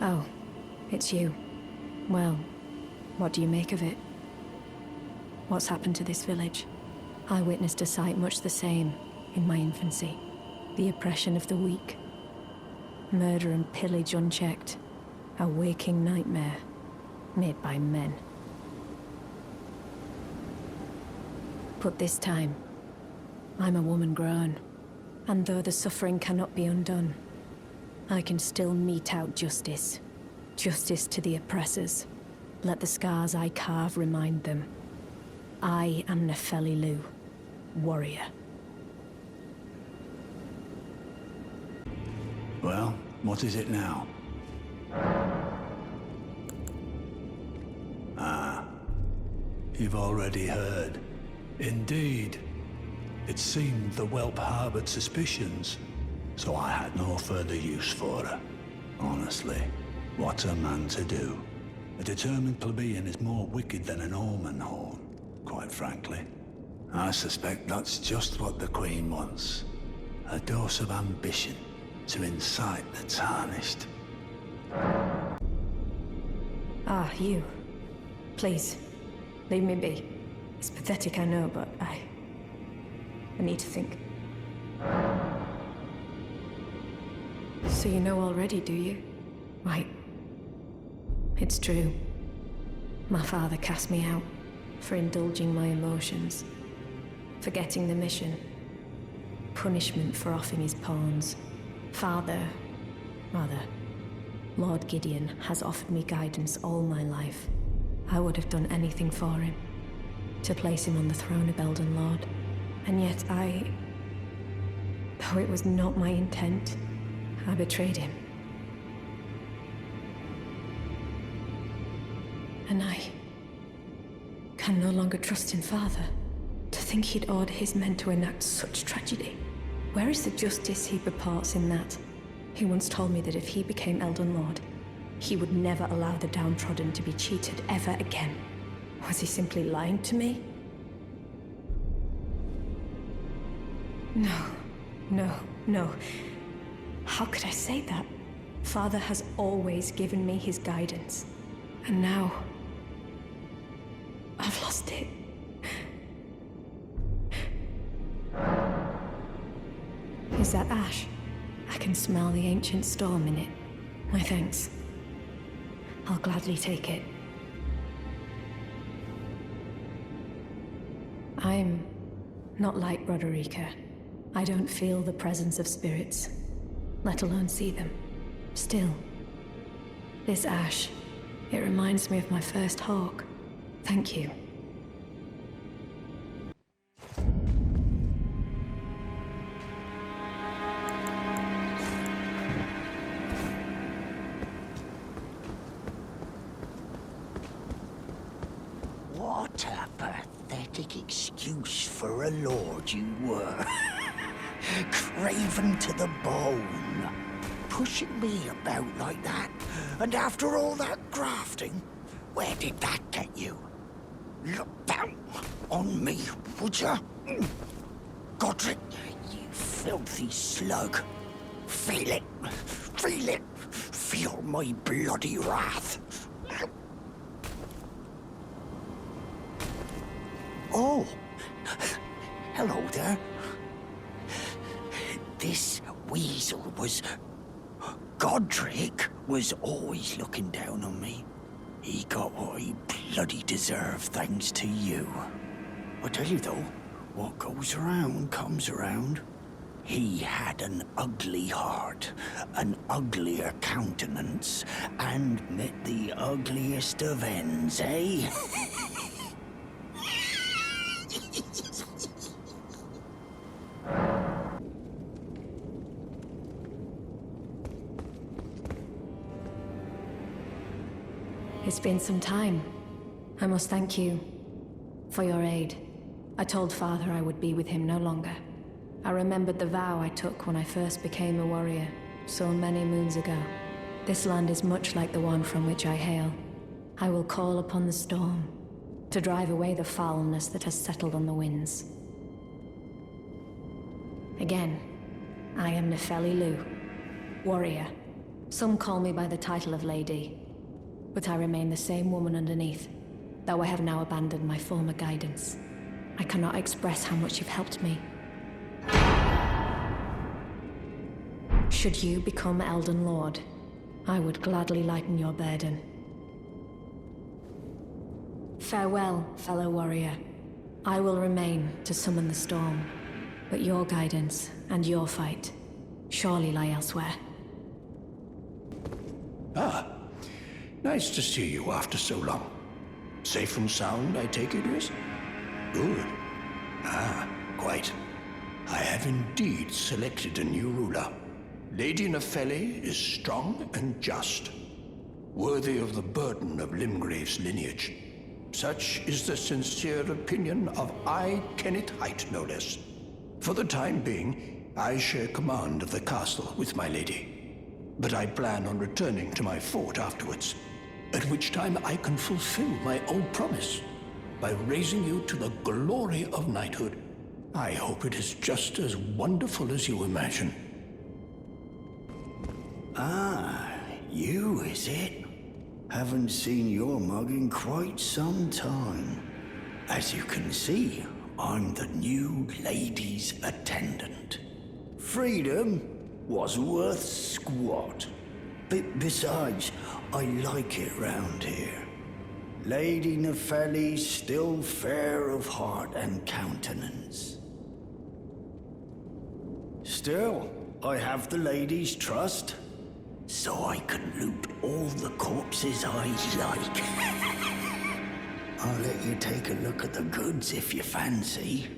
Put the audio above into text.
Oh, it's you. Well, what do you make of it? What's happened to this village? I witnessed a sight much the same in my infancy. The oppression of the weak. Murder and pillage unchecked. A waking nightmare made by men. But this time, I'm a woman grown. And though the suffering cannot be undone, I can still mete out justice. Justice to the oppressors. Let the scars I carve remind them. I am Nepheli, warrior. Well, what is it now? You've already heard. Indeed. It seemed the whelp harbored suspicions, so I had no further use for her. Honestly, what a man to do. A determined plebeian is more wicked than an omen horn, quite frankly. I suspect that's just what the Queen wants. A dose of ambition to incite the tarnished. Ah, you. Please, leave me be. It's pathetic, I know, but I need to think. So you know already, do you? Right. It's true. My father cast me out for indulging my emotions, forgetting the mission, punishment for offing his pawns. Lord Gideon has offered me guidance all my life. I would have done anything for him, to place him on the throne of Elden Lord. And yet though it was not my intent, I betrayed him. And I can no longer trust in Father. To think he'd order his men to enact such tragedy. Where is the justice he purports in that? He once told me that if he became Elden Lord, he would never allow the downtrodden to be cheated ever again. Was he simply lying to me? No. How could I say that? Father has always given me his guidance. And now, I've lost it. Is that ash? I can smell the ancient storm in it. My thanks. I'll gladly take it. I'm not like Broderica. I don't feel the presence of spirits, let alone see them. Still, this ash, it reminds me of my first hawk. Thank you. What a pathetic excuse for a lord you were. Craven to the bone. Pushing me about like that. And after all that grafting, where did that get you? Look down on me, would ya? Godric, you filthy slug. Feel it. Feel it. Feel my bloody wrath. Oh, hello there. This weasel was... Godric was always looking down on me. He got what he bloody deserved thanks to you. I tell you though, what goes around comes around. He had an ugly heart, an uglier countenance, and met the ugliest of ends, eh? It's been some time. I must thank you for your aid. I told Father I would be with him no longer. I remembered the vow I took when I first became a warrior, so many moons ago. This land is much like the one from which I hail. I will call upon the storm to drive away the foulness that has settled on the winds. Again, I am Nepheli, warrior, Some call me by the title of Lady, but I remain the same woman underneath, though I have now abandoned my former guidance. I cannot express how much you've helped me. Should you become Elden Lord, I would gladly lighten your burden. Farewell, fellow warrior. I will remain to summon the storm, but your guidance and your fight surely lie elsewhere. Ah, nice to see you after so long. Safe and sound, I take it, Riz? Good. Ah, quite. I have indeed selected a new ruler. Lady Nepheli is strong and just, worthy of the burden of Limgrave's lineage. Such is the sincere opinion of I, Kenneth Height, no less. For the time being, I share command of the castle with my lady. But I plan on returning to my fort afterwards, at which time I can fulfill my old promise by raising you to the glory of knighthood. I hope it is just as wonderful as you imagine. Ah, you, is it? Haven't seen your mug in quite some time. As you can see, I'm the new lady's attendant. Freedom wasn't worth squat. Besides, I like it round here. Lady Nepheli's still fair of heart and countenance. Still, I have the lady's trust, so I can loot all the corpses I like. I'll let you take a look at the goods if you fancy.